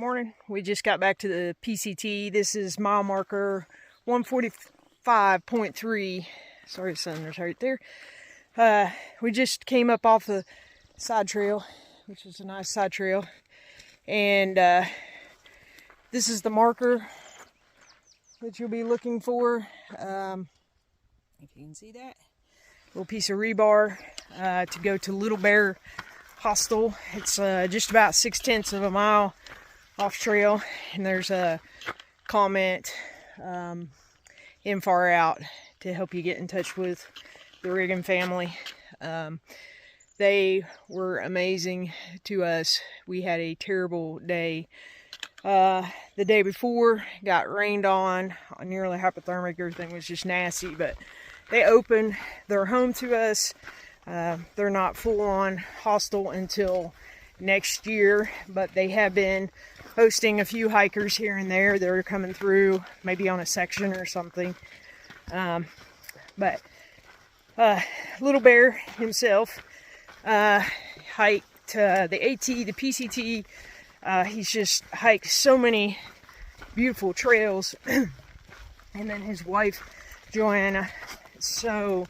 morning. We just got back to the PCT. This is mile marker 145.3. Sorry, the sun is right there. We just came up off the side trail, which is a nice side trail. And this is the marker that you'll be looking for. If you can see that. Little piece of rebar to go to Little Bear Hostel. It's just about 6/10 of a mile off trail, and there's a comment in far out to help you get in touch with the Riggin family. They were amazing to us. We had a terrible day. The day before got rained on, nearly hypothermic. Everything was just nasty, but they opened their home to us. They're not full-on hostel until next year, but they have been hosting a few hikers here and there that are coming through, maybe on a section or something. But Little Bear himself hiked the AT, the PCT. He's just hiked so many beautiful trails. And then his wife, Joanna, so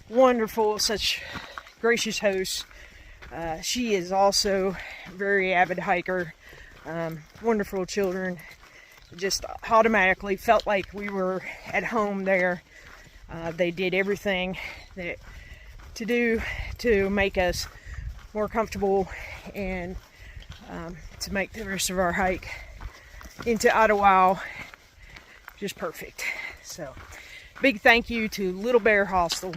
wonderful, such gracious host. She is also a very avid hiker. Wonderful children. Just automatically felt like we were at home there. They did everything to do to make us more comfortable and to make the rest of our hike into Ottawa just perfect. So big thank you to Little Bear Hostel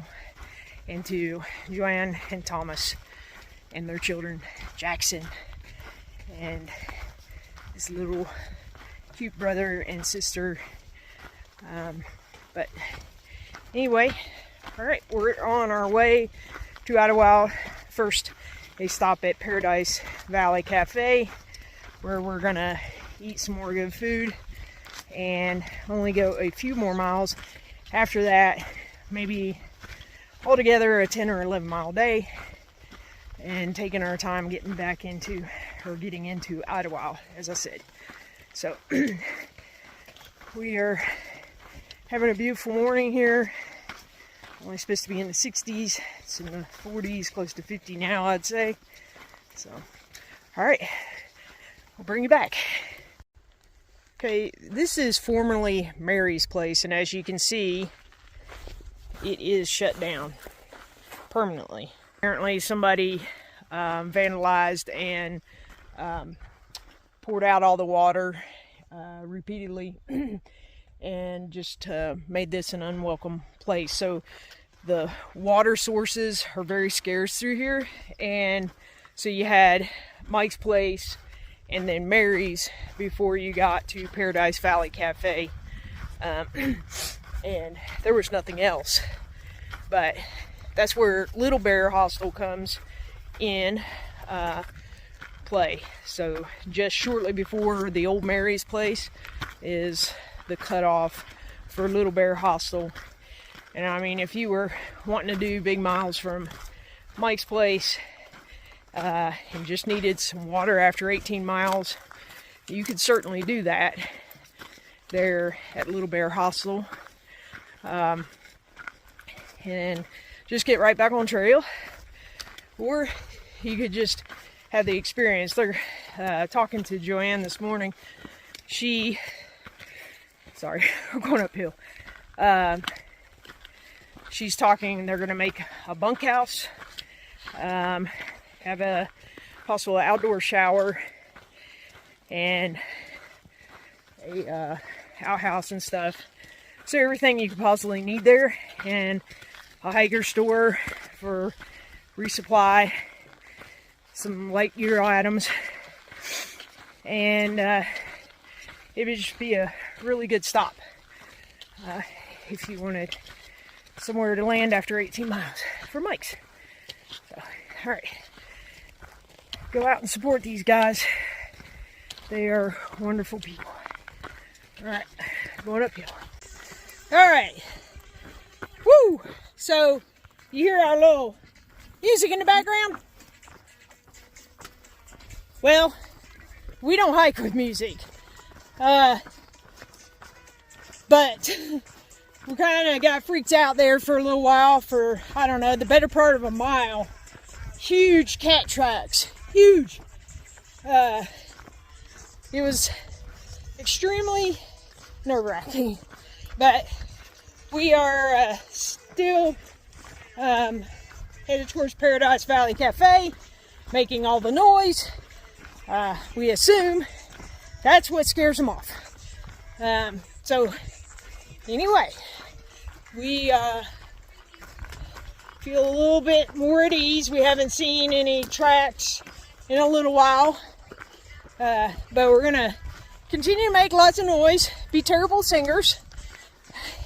and to Joanne and Thomas and their children, Jackson, and his little cute brother and sister. But anyway, all right, we're on our way to Ottawa. First, a stop at Paradise Valley Cafe, where we're gonna eat some more good food and only go a few more miles. After that, maybe altogether a 10 or 11 mile day, and taking our time getting back into, or getting into Ottawa, as I said. So we are having a beautiful morning here. Only supposed to be in the 60s. It's in the 40s, close to 50 now, I'd say. So, all right, I'll bring you back. Okay, this is formerly Mary's place, and as you can see, it is shut down permanently. Apparently somebody vandalized and poured out all the water repeatedly and just made this an unwelcome place. So the water sources are very scarce through here, and so you had Mike's place and then Mary's before you got to Paradise Valley Cafe, and there was nothing else. But that's where Little Bear Hostel comes in play. So just shortly before the old Mary's place is the cutoff for Little Bear Hostel. And I mean, if you were wanting to do big miles from Mike's place and just needed some water after 18 miles, you could certainly do that there at Little Bear Hostel. And just get right back on trail, or you could just have the experience. They're talking to Joanne this morning. Sorry, we're going uphill. She's talking, they're going to make a bunkhouse, have a possible outdoor shower, and a outhouse and stuff. So everything you could possibly need there, and a hiker store for resupply, some light gear items, and it would just be a really good stop if you wanted somewhere to land after 18 miles for Mike's. So, all right, go out and support these guys. They are wonderful people. All right, going uphill. All right, woo! So you hear our little music in the background? Well, we don't hike with music. But we kind of got freaked out there for a little while for, I don't know, the better part of a mile. Huge cat tracks. Huge. It was extremely nerve-wracking. But we are still headed towards Paradise Valley Cafe, making all the noise. We assume that's what scares them off. So anyway, we feel a little bit more at ease. We haven't seen any tracks in a little while, but we're gonna continue to make lots of noise, be terrible singers,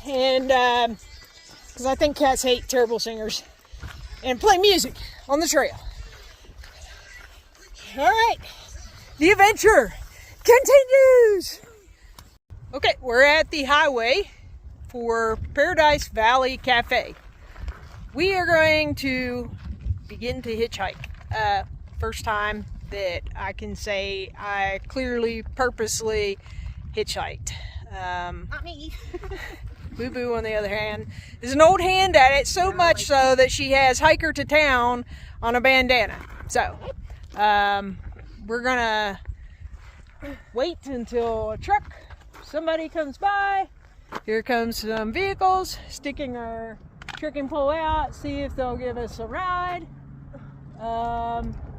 and because I think cats hate terrible singers, and play music on the trail. All right, the adventure continues. Okay, we're at the highway for Paradise Valley Cafe. We are going to begin to hitchhike. First time that I can say I clearly, purposely hitchhiked. Not me. Boo Boo, on the other hand, is an old hand at it, so much so that she has hiker to town on a bandana. So, we're gonna wait until somebody comes by. Here comes some vehicles, sticking our trekking pole out, see if they'll give us a ride.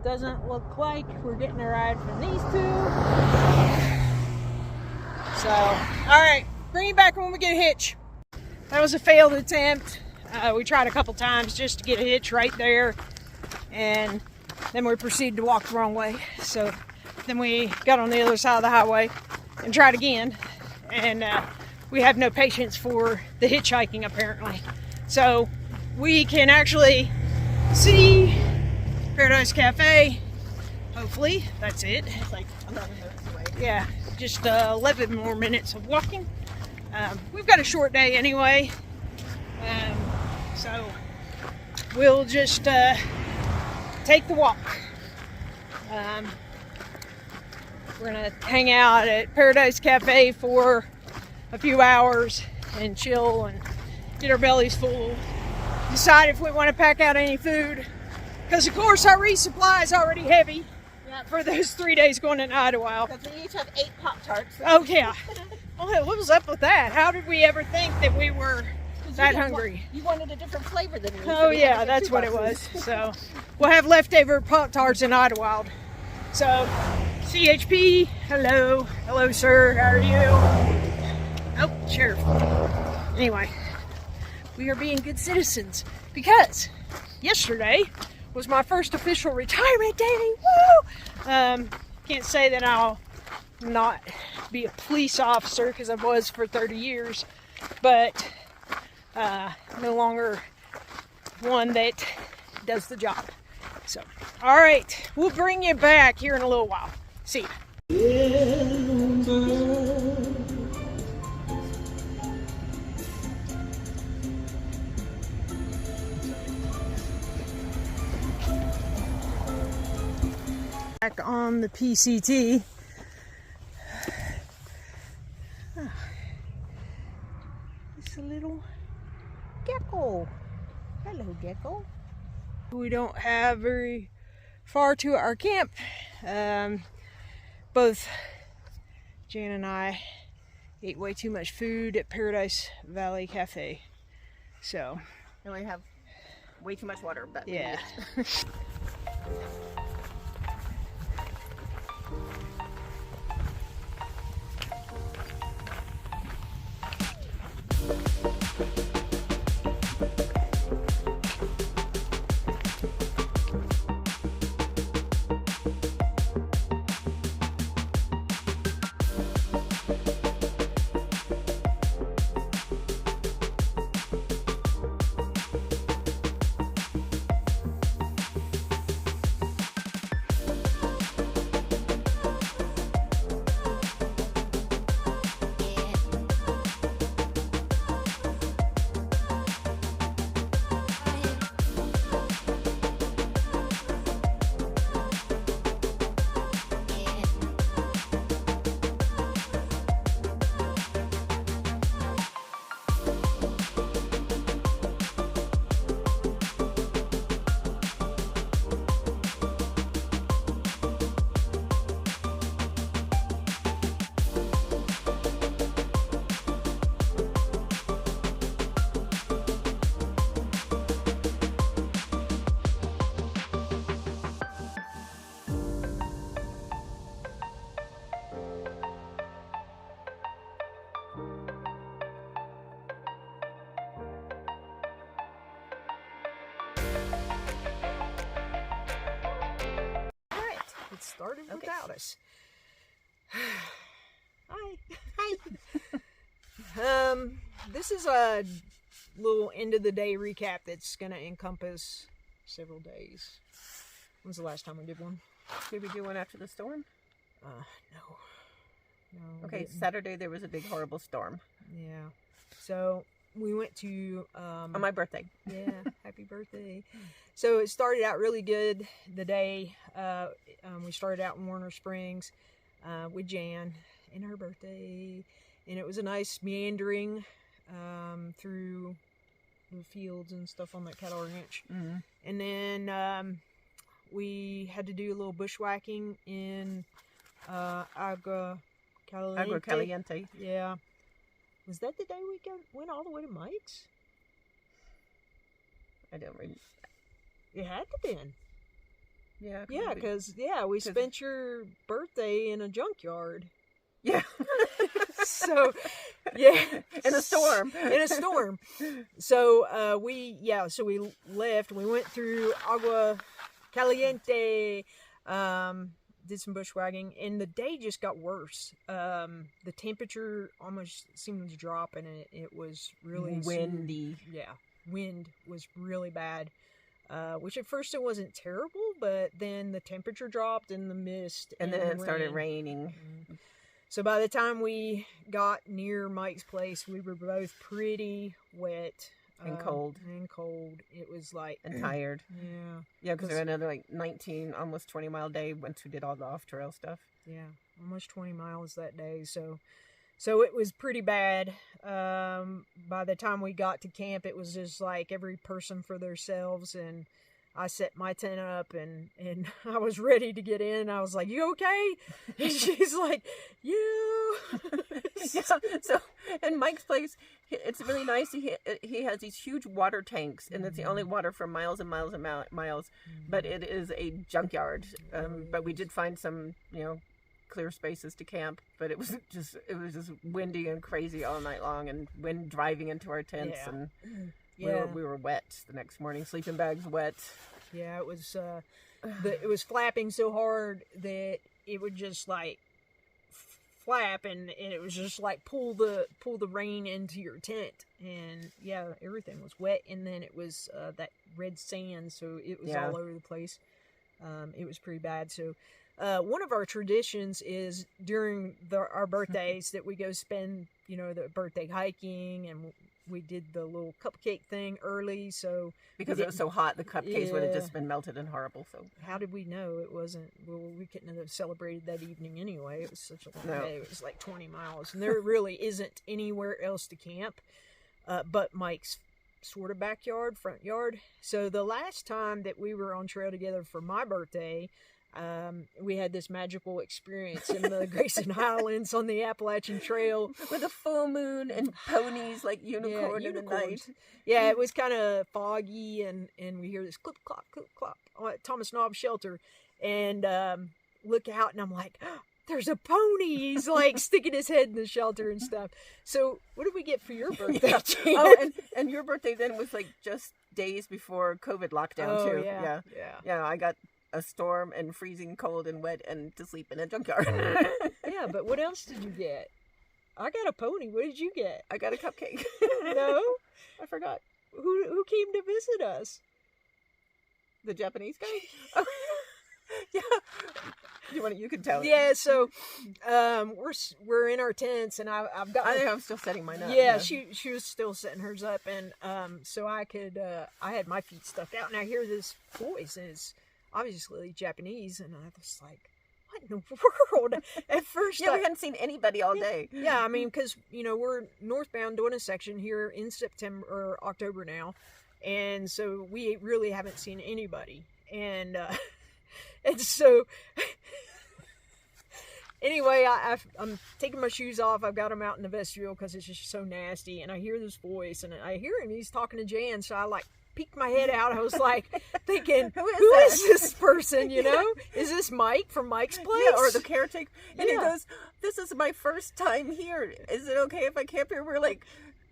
Doesn't look like we're getting a ride from these two. So, alright, bring it back when we get a hitch. That was a failed attempt. We tried a couple times just to get a hitch right there, and then we proceeded to walk the wrong way. So then we got on the other side of the highway and tried again, and we have no patience for the hitchhiking apparently. So we can actually see Paradise Cafe. Hopefully, that's it. It's like 11 minutes away. Yeah, just 11 more minutes of walking. We've got a short day anyway, so we'll just take the walk. We're gonna hang out at Paradise Cafe for a few hours and chill and get our bellies full. Decide if we want to pack out any food, because of course our resupply is already heavy. Yep. For those 3 days going in Idlewild. Because we each have 8 Pop-Tarts. Oh yeah. What was up with that? How did we ever think that we were that hungry? You wanted a different flavor than me. Oh yeah, that's what it was. So we'll have leftover Pop-Tarts in Idlewild. So CHP, hello. Hello sir, how are you? Oh, sheriff. Anyway, we are being good citizens because yesterday was my first official retirement day. Woo! Can't say that I'll not be a police officer because I was for 30 years, but no longer one that does the job. So, all right, we'll bring you back here in a little while. See ya. Back on the PCT. It's a little gecko. Hello, gecko. We don't have very far to our camp. Both Jan and I ate way too much food at Paradise Valley Cafe. So, And we have way too much water, but yeah. started without us. Hi. This is a little end of the day recap that's going to encompass several days. When's the last time we did one? Did we do one after the storm? No. Okay, Saturday there was a big horrible storm. Yeah. So we went to on my birthday. Yeah, happy birthday. So it started out really good the day. We started out in Warner Springs with Jan and her birthday, and it was a nice meandering through the fields and stuff on that cattle ranch. Mm-hmm. And then we had to do a little bushwhacking in Agua Caliente. Yeah. Was that the day we went all the way to Mike's? I don't really. It had to been. Yeah. Yeah, because we spent your birthday in a junkyard. Yeah. So, yeah, in a storm. So we left. We went through Agua Caliente. Did some bushwhacking, and the day just got worse. The temperature almost seemed to drop, and it was really windy. Wind was really bad. Which at first it wasn't terrible, but then the temperature dropped and the mist, and then it started raining. Mm-hmm. So by the time we got near Mike's place, we were both pretty wet. And cold. It was like... And tired. Yeah. Yeah, because there was another 19, almost 20-mile day once we did all the off-trail stuff. Yeah, almost 20 miles that day. So it was pretty bad. By the time we got to camp, it was just like every person for themselves. And I set my tent up and I was ready to get in. I was like, "You okay?" And she's like, "Yeah." Yeah. So in Mike's place, it's really nice. He has these huge water tanks, and it's the only water for miles and miles and miles. But it is a junkyard. But we did find some, clear spaces to camp. But it was just windy and crazy all night long, and wind driving into our tents, and we were wet the next morning. Sleeping bags wet. Yeah, it was. It was flapping so hard that it would just like flap, and it was just like pull the rain into your tent, and everything was wet, and then it was that red sand, so it was all over the place. It was pretty bad. So one of our traditions is during our birthdays that we go spend the birthday hiking, and we did the little cupcake thing early. So because it was so hot, the cupcakes would have just been melted and horrible. So how did we know it wasn't? Well, we couldn't have celebrated that evening anyway. It was such a long day. It was like 20 miles, and there really isn't anywhere else to camp but Mike's sort of backyard, front yard. So the last time that we were on trail together for my birthday, we had this magical experience in the Grayson Highlands on the Appalachian Trail with a full moon and ponies like unicorns in the night. Yeah, it was kind of foggy, and we hear this clip clop at Thomas Knob shelter, and look out, and I'm like, oh, there's a pony. He's like sticking his head in the shelter and stuff. So what did we get for your birthday? And your birthday then was like just days before COVID lockdown too. Yeah. I got a storm and freezing cold and wet and to sleep in a junkyard. Yeah, but what else did you get? I got a pony. What did you get? I got a cupcake. No? I forgot. Who came to visit us? The Japanese guy? Oh. Yeah. You can tell. Yeah, so we're in our tents, and I've got. I think I'm still setting mine up. Yeah, she was still setting hers up, and so I had my feet stuck out, and I hear this voice, and it's obviously Japanese, and I was like, what in the world? At first, we hadn't seen anybody all day. Yeah, I mean, because we're northbound doing a section here in September or October now, and so we really haven't seen anybody, and so. Anyway, I'm taking my shoes off. I've got them out in the vestibule because it's just so nasty. And I hear this voice, and I hear him. He's talking to Jan. So I peeked my head out. I was like thinking, who is this person? Is this Mike from Mike's place? Yeah, or the caretaker? And he goes, "This is my first time here. Is it okay if I camp here?" We're like,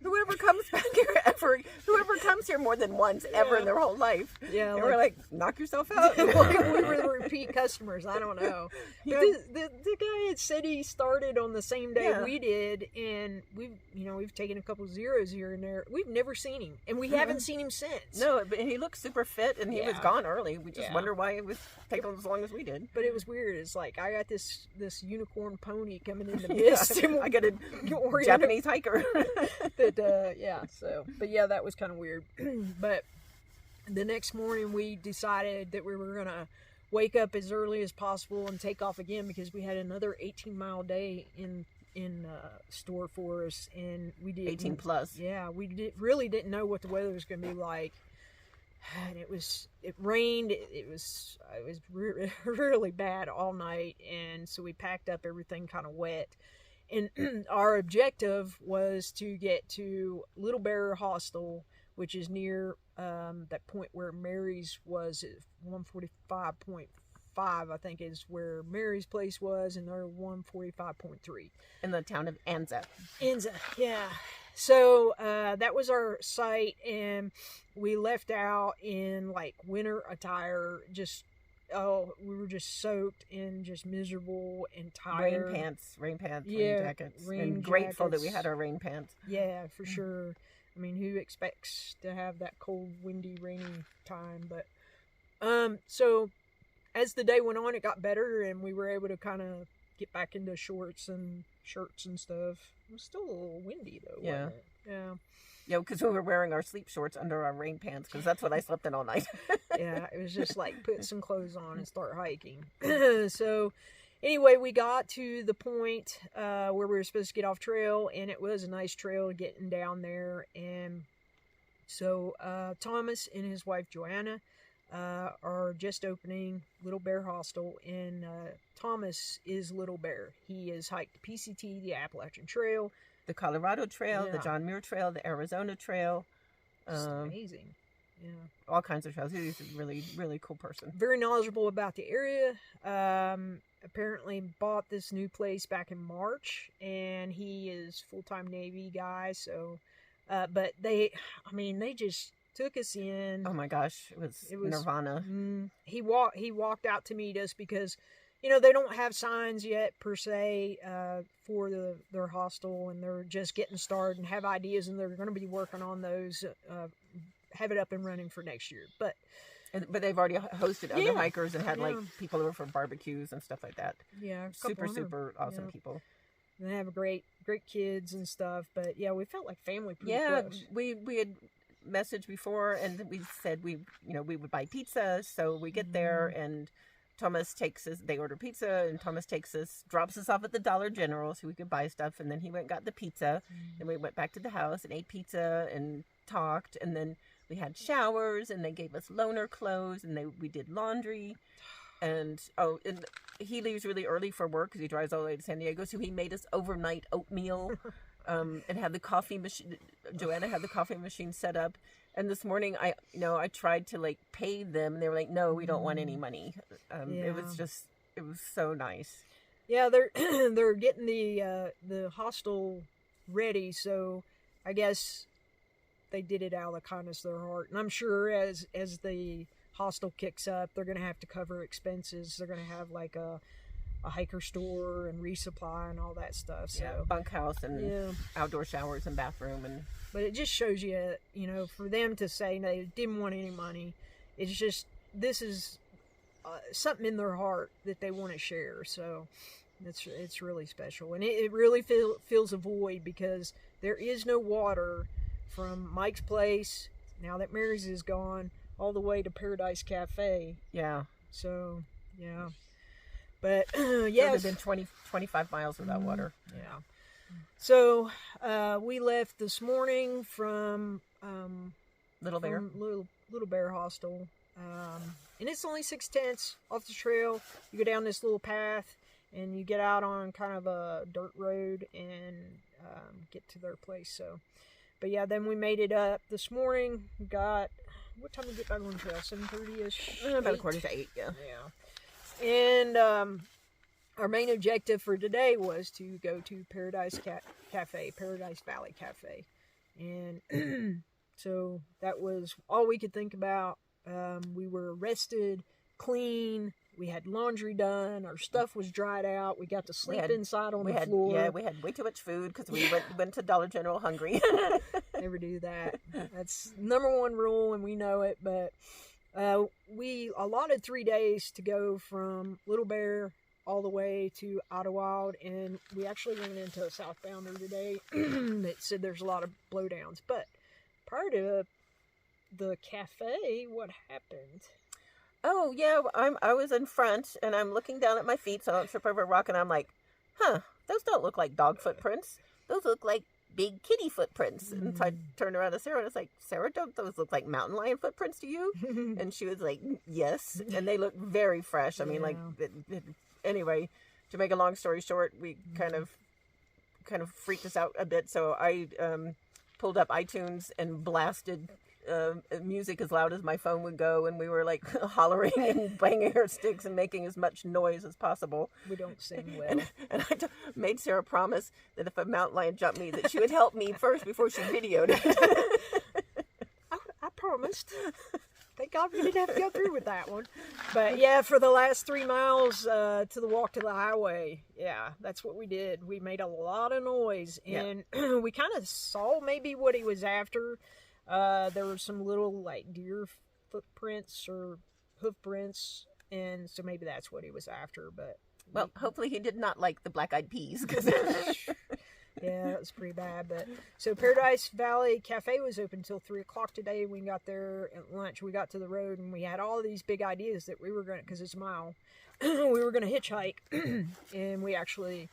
whoever comes back here ever, whoever comes here more than once ever in their whole life. Yeah, and we're like, knock yourself out. we were the repeat customers. I don't know. Yeah. The guy had said he started on the same day Yeah. we did, and we've taken a couple zeros here and there. We've never seen him, and we haven't seen him since. No, but he looked super fit, and he was gone early. We just Yeah. wonder why it was taking as long as we did. But it was weird. It's like I got this unicorn pony coming in the mist. Yeah, I got a Japanese hiker. But yeah, that was kind of weird. But the next morning we decided that we were gonna wake up as early as possible and take off again because we had another 18-mile day in store for us, and we did 18 plus. Yeah, really didn't know what the weather was gonna be like, and it rained. It was really bad all night, and so we packed up everything kind of wet. And our objective was to get to Little Bear Hostel, which is near that point where Mary's was at 145.5, I think is where Mary's place was, and they're 145.3. In the town of Anza. Anza, yeah. So that was our site, and we left out in like winter attire, we were just soaked and just miserable and tired. Rain pants, Yeah, rain jackets. rain and grateful that we jackets. had our rain pants. Yeah, for sure. I mean, who expects to have that cold, windy, rainy time? But so as the day went on, it got better, and we were able to kind of get back into shorts and shirts and stuff. It was still a little windy though. Yeah. Wasn't it? Yeah. Yeah, because we were wearing our sleep shorts under our rain pants, because that's what I slept in all night. Yeah, it was just like put some clothes on and start hiking. So anyway, we got to the point where we were supposed to get off trail, and it was a nice trail getting down there. And so Thomas and his wife Joanna are just opening Little Bear Hostel, and Thomas is Little Bear. He has hiked the PCT, the Appalachian Trail, The Colorado Trail, the Yeah. John Muir Trail, the Arizona Trail. It's amazing. Yeah. All kinds of trails. He's a really, really cool person. Very knowledgeable about the area. Apparently bought this new place back in March, and he is full-time Navy guy. So, but they just took us in. Oh my gosh, it was Nirvana. He walked out to meet us because, they don't have signs yet per se for their hostel, and they're just getting started and have ideas, and they're going to be working on those, have it up and running for next year. But they've already hosted other Yeah. hikers and had Yeah. like people over for barbecues and stuff like that. yeah, a Super, couple hundred. super awesome Yeah. people. And they have great kids and stuff. But yeah, we felt like family pretty Yeah, close. we had messaged before, and we said we would buy pizza. So we get there, and Thomas takes us. They order pizza, and Thomas drops us off at the Dollar General so we could buy stuff. And then he went and got the pizza, and we went back to the house and ate pizza and talked, and then we had showers, and they gave us loaner clothes, and we did laundry. And he leaves really early for work because he drives all the way to San Diego, so he made us overnight oatmeal, and had the coffee machine. Joanna had the coffee machine set up, and this morning I tried to like pay them, and they were like, "No, we don't want any money." It was so nice. Yeah, they're getting the hostel ready, so I guess they did it out of the kindness of their heart. And I'm sure as the hostel kicks up, they're going to have to cover expenses. They're going to have like a hiker store and resupply and all that stuff. So Yeah, bunkhouse and outdoor showers and bathroom. But it just shows you, for them to say they didn't want any money, it's just, this is something in their heart that they want to share. So it's really special. And it really fills a void because there is no water from Mike's place, now that Mary's is gone, all the way to Paradise Cafe. Yeah. So, yeah. But, yeah. It's been 25 miles without water. Yeah. So, we left this morning from Little Bear. Little Bear Hostel. And it's only 6/10 off the trail. You go down this little path, and you get out on kind of a dirt road and get to their place. So, but yeah, then we made it up this morning. What time did we get back on the trail? 7:30ish? About 7:45, yeah. Yeah. And our main objective for today was to go to Paradise Cafe, Paradise Valley Cafe. And so that was all we could think about. We were rested, clean. We had laundry done. Our stuff was dried out. We got to sleep inside on the floor. Yeah, we had way too much food because we went to Dollar General hungry. Never do that. That's number one rule, and we know it. But we allotted 3 days to go from Little Bear all the way to Idlewild, and we actually ran into a southbounder today that said there's a lot of blowdowns. But prior to the cafe, what happened? Oh, yeah, I was in front, and I'm looking down at my feet so I don't trip over a rock, and I'm like, those don't look like dog footprints. Those look like big kitty footprints. And so I turned around to Sarah, and it's like, Sarah, don't those look like mountain lion footprints to you? And she was like, yes. And they look very fresh. I mean, anyway, to make a long story short, we kind of freaked us out a bit. So I pulled up iTunes and blasted music as loud as my phone would go, and we were like hollering and banging our sticks and making as much noise as possible. We don't sing well. And I made Sarah promise that if a mountain lion jumped me, that she would help me first before she videoed it. I promised. Thank God we didn't have to go through with that one. But yeah, for the last 3 miles to the walk to the highway, yeah, that's what we did. We made a lot of noise, and we kind of saw maybe what he was after. There were some little like deer footprints or hoof prints, and so maybe that's what he was after. But hopefully he did not like the black-eyed peas. Yeah, it was pretty bad. But so Paradise Valley Cafe was open until 3:00 today. We got there at lunch. We got to the road, and we had all these big ideas that we were going to, because it's a mile, we were going to hitchhike, and we actually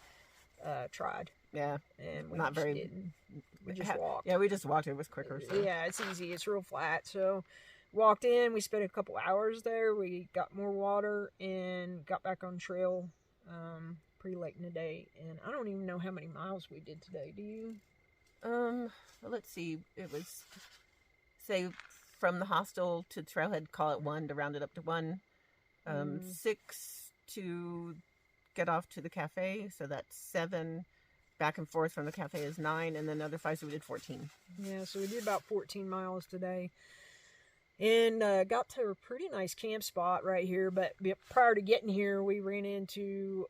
tried. Yeah, and we not very. Didn't. We just walked. Yeah, we just walked. It was quicker. So. Yeah, it's easy. It's real flat. So walked in. We spent a couple hours there. We got more water and got back on trail pretty late in the day. And I don't even know how many miles we did today. Do you? Well, let's see. It was, say, from the hostel to Trailhead, call it 1 to round it up to 1. 6 to get off to the cafe. So that's 7. Back and forth from the cafe is 9, and then the other 5, so we did 14. Yeah, so we did about 14 miles today. And got to a pretty nice camp spot right here. But prior to getting here, we ran into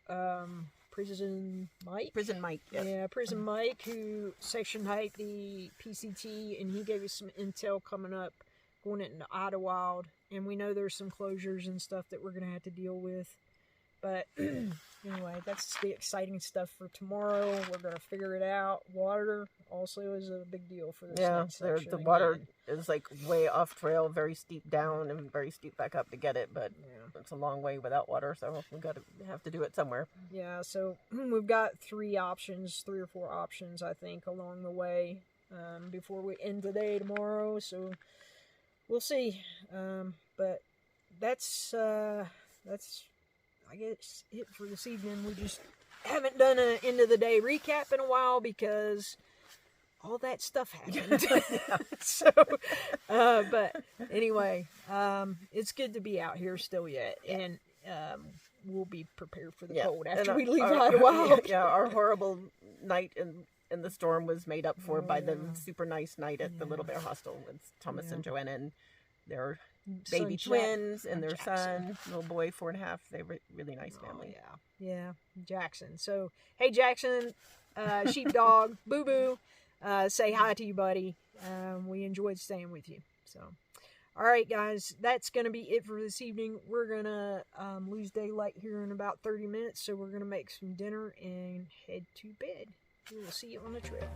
Prison Mike. Prison Mike, yes. Yeah, Prison Mike, who section hiked the PCT, and he gave us some intel coming up, going into Idlewild. And we know there's some closures and stuff that we're going to have to deal with. But anyway, that's the exciting stuff for tomorrow. We're going to figure it out. Water also is a big deal for this next section. The water is like way off trail, very steep down and very steep back up to get it. But it's a long way without water, so we have to do it somewhere. Yeah, so we've got 3 or 4 options, I think, along the way before we end the day tomorrow. So we'll see. But that's I guess it for this evening. We just haven't done an end of the day recap in a while because all that stuff happened. So, but anyway, it's good to be out here still yet, and we'll be prepared for the cold after we leave Idlewild. Yeah, our horrible night in the storm was made up for by the super nice night at the Little Bear Hostel with Thomas and Joanna and their baby twins and their son, little boy, 4.5. They were really nice family. Yeah, Jackson. So, hey, Jackson, sheepdog, Boo Boo, say hi to you, buddy. We enjoyed staying with you. So, all right, guys, that's going to be it for this evening. We're going to lose daylight here in about 30 minutes, so we're going to make some dinner and head to bed. We will see you on the trail.